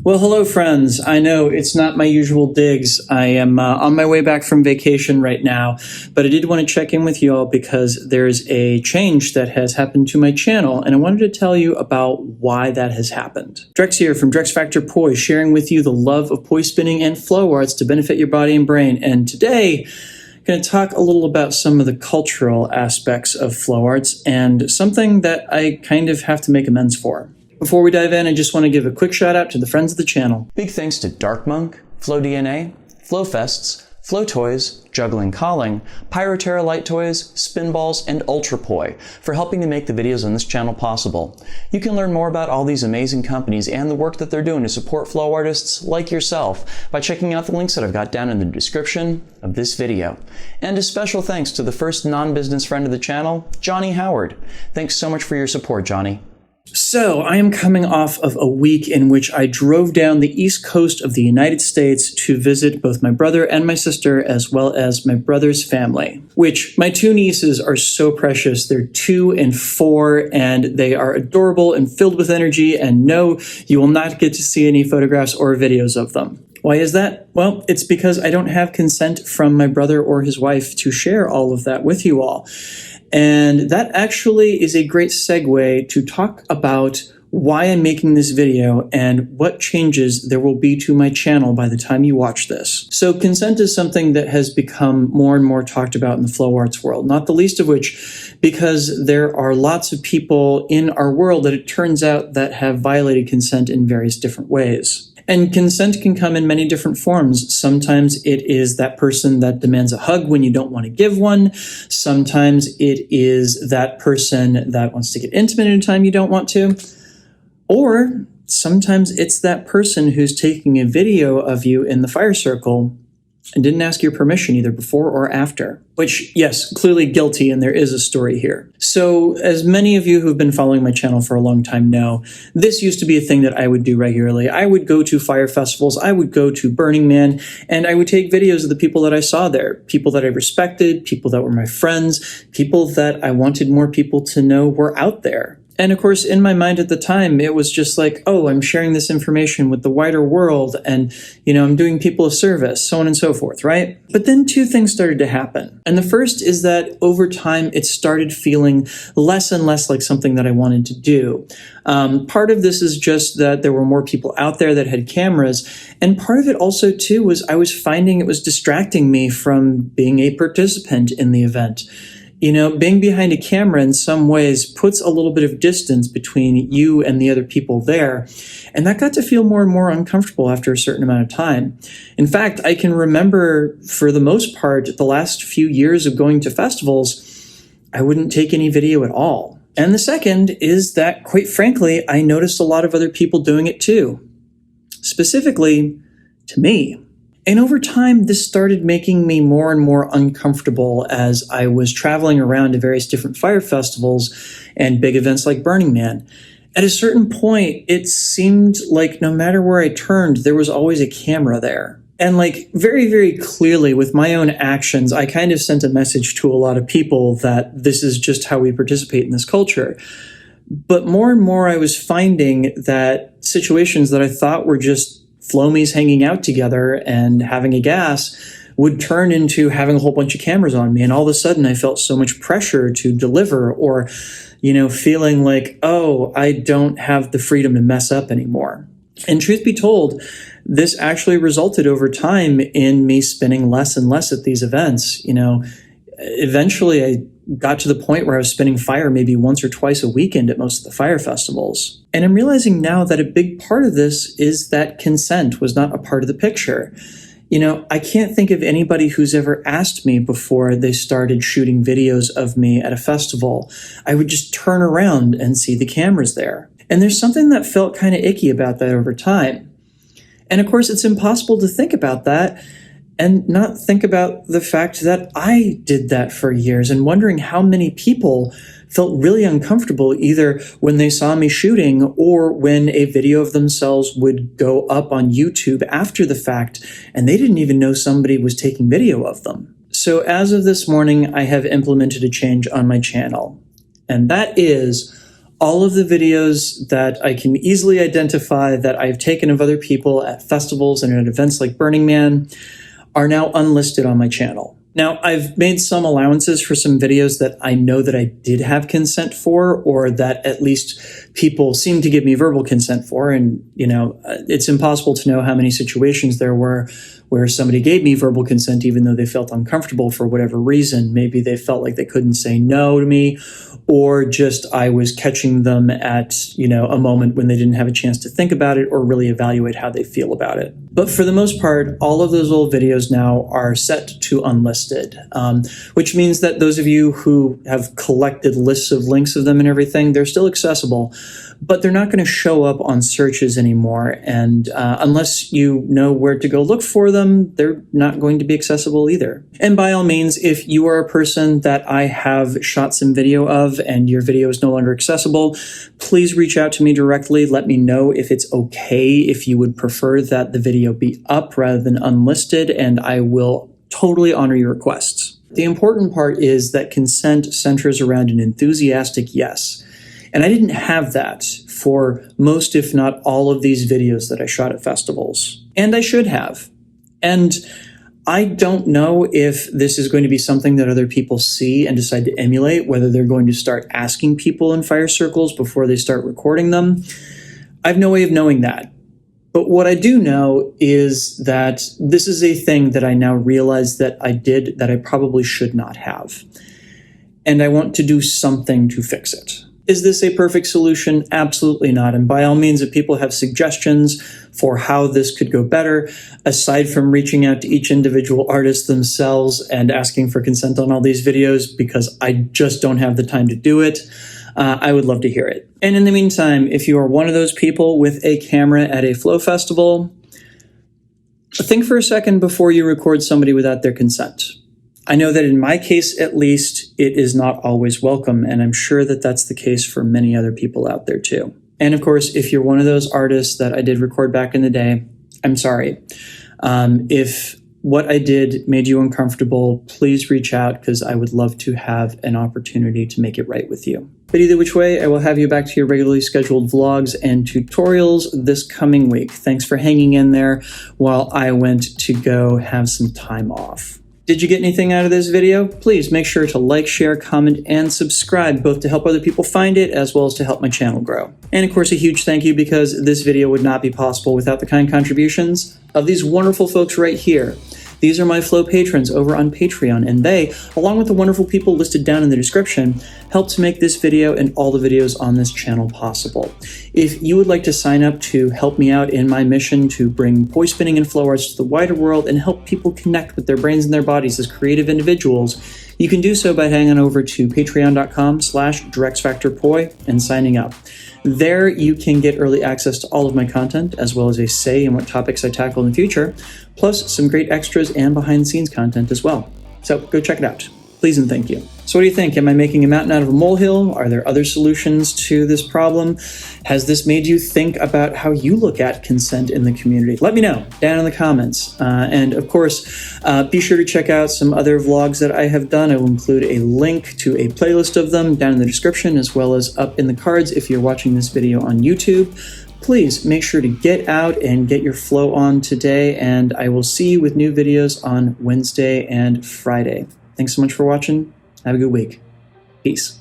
Well, hello, friends. I know it's not my usual digs. I am on my way back from vacation right now, but I did want to check in with you all because there's a change that has happened to my channel, and I wanted to tell you about why that has happened. Drex here from Drex Factor Poi, sharing with you the love of poi spinning and flow arts to benefit your body and brain. And today, I'm going to talk a little about some of the cultural aspects of flow arts and something that I kind of have to make amends for. Before we dive in, I just want to give a quick shout out to the friends of the channel. Big thanks to Dark Monk, Flow DNA, Flow Fests, Flow Toys, Juggling Calling, Pyroterra Light Toys, Spinballs, and Ultrapoi for helping to make the videos on this channel possible. You can learn more about all these amazing companies and the work that they're doing to support flow artists like yourself by checking out the links that I've got down in the description of this video. And a special thanks to the first non-business friend of the channel, Johnny Howard. Thanks so much for your support, Johnny. So, I am coming off of a week in which I drove down the east coast of the United States to visit both my brother and my sister, as well as my brother's family, which my two nieces are so precious. They're 2 and 4, and they are adorable and filled with energy, and no, you will not get to see any photographs or videos of them. Why is that? Well, it's because I don't have consent from my brother or his wife to share all of that with you all. And that actually is a great segue to talk about why I'm making this video and what changes there will be to my channel by the time you watch this. So consent is something that has become more and more talked about in the flow arts world, not the least of which because there are lots of people in our world that it turns out that have violated consent in various different ways. And consent can come in many different forms. Sometimes it is that person that demands a hug when you don't want to give one. Sometimes it is that person that wants to get intimate at a time you don't want to. Or sometimes it's that person who's taking a video of you in the fire circle and didn't ask your permission either before or after. Which, yes, clearly guilty, and there is a story here. So, as many of you who've been following my channel for a long time know, this used to be a thing that I would do regularly. I would go to fire festivals, I would go to Burning Man, and I would take videos of the people that I saw there. People that I respected, people that were my friends, people that I wanted more people to know were out there. And of course, in my mind at the time, it was just like, oh, I'm sharing this information with the wider world and, I'm doing people a service, so on and so forth, right? But then two things started to happen. And the first is that over time, it started feeling less and less like something that I wanted to do. Part of this is just that there were more people out there that had cameras. And part of it also, too, was I was finding it was distracting me from being a participant in the event. Being behind a camera in some ways puts a little bit of distance between you and the other people there. And that got to feel more and more uncomfortable after a certain amount of time. In fact, I can remember for the most part, the last few years of going to festivals, I wouldn't take any video at all. And the second is that, quite frankly, I noticed a lot of other people doing it too. Specifically, to me. And over time, this started making me more and more uncomfortable as I was traveling around to various different fire festivals and big events like Burning Man. At a certain point, it seemed like no matter where I turned, there was always a camera there. And very, very clearly with my own actions, I kind of sent a message to a lot of people that this is just how we participate in this culture. But more and more, I was finding that situations that I thought were just flomies hanging out together and having a gas would turn into having a whole bunch of cameras on me. And all of a sudden I felt so much pressure to deliver or, feeling like, oh, I don't have the freedom to mess up anymore. And truth be told, this actually resulted over time in me spinning less and less at these events. Eventually I got to the point where I was spinning fire maybe once or twice a weekend at most of the fire festivals. And I'm realizing now that a big part of this is that consent was not a part of the picture. I can't think of anybody who's ever asked me before they started shooting videos of me at a festival. I would just turn around and see the cameras there. And there's something that felt kind of icky about that over time. And of course, it's impossible to think about that and not think about the fact that I did that for years and wondering how many people felt really uncomfortable either when they saw me shooting or when a video of themselves would go up on YouTube after the fact and they didn't even know somebody was taking video of them. So as of this morning, I have implemented a change on my channel, and that is All of the videos that I can easily identify that I've taken of other people at festivals and at events like Burning Man are now unlisted on my channel. Now, I've made some allowances for some videos that I know that I did have consent for, or that at least people seem to give me verbal consent for. And, you know, it's impossible to know how many situations there were where somebody gave me verbal consent even though they felt uncomfortable for whatever reason. Maybe they felt like they couldn't say no to me, or just I was catching them at, you know, a moment when they didn't have a chance to think about it or really evaluate how they feel about it. But for the most part, all of those old videos now are set to unlisted, which means that those of you who have collected lists of links of them and everything, they're still accessible, but they're not going to show up on searches anymore. And unless you know where to go look for them, they're not going to be accessible either. And by all means, if you are a person that I have shot some video of and your video is no longer accessible, please reach out to me directly. Let me know if it's okay, if you would prefer that the video be up rather than unlisted, and I will totally honor your requests. The important part is that consent centers around an enthusiastic yes. And I didn't have that for most, if not all, of these videos that I shot at festivals. And I should have. And I don't know if this is going to be something that other people see and decide to emulate, whether they're going to start asking people in fire circles before they start recording them. I have no way of knowing that. But what I do know is that this is a thing that I now realize that I did that I probably should not have. And I want to do something to fix it. Is this a perfect solution? Absolutely not. And by all means, if people have suggestions for how this could go better, aside from reaching out to each individual artist themselves and asking for consent on all these videos, because I just don't have the time to do it, I would love to hear it. And in the meantime, if you are one of those people with a camera at a flow festival, think for a second before you record somebody without their consent. I know that in my case, at least, it is not always welcome, and I'm sure that that's the case for many other people out there too. And of course, if you're one of those artists that I did record back in the day, I'm sorry. If what I did made you uncomfortable, please reach out, because I would love to have an opportunity to make it right with you. But either which way, I will have you back to your regularly scheduled vlogs and tutorials this coming week. Thanks for hanging in there while I went to go have some time off. Did you get anything out of this video? Please make sure to like, share, comment, and subscribe, both to help other people find it as well as to help my channel grow. And of course, a huge thank you, because this video would not be possible without the kind contributions of these wonderful folks right here. These are my Flow patrons over on Patreon, and they, along with the wonderful people listed down in the description, help to make this video and all the videos on this channel possible. If you would like to sign up to help me out in my mission to bring poi spinning and flow arts to the wider world and help people connect with their brains and their bodies as creative individuals, you can do so by hanging over to patreon.com/DirexFactorPoi and signing up. There you can get early access to all of my content, as well as a say in what topics I tackle in the future, plus some great extras and behind-the-scenes content as well. So go check it out. Please and thank you. So what do you think? Am I making a mountain out of a molehill? Are there other solutions to this problem? Has this made you think about how you look at consent in the community? Let me know down in the comments. And of course, be sure to check out some other vlogs that I have done. I will include a link to a playlist of them down in the description, as well as up in the cards if you're watching this video on YouTube. Please make sure to get out and get your flow on today, and I will see you with new videos on Wednesday and Friday. Thanks so much for watching. Have a good week. Peace.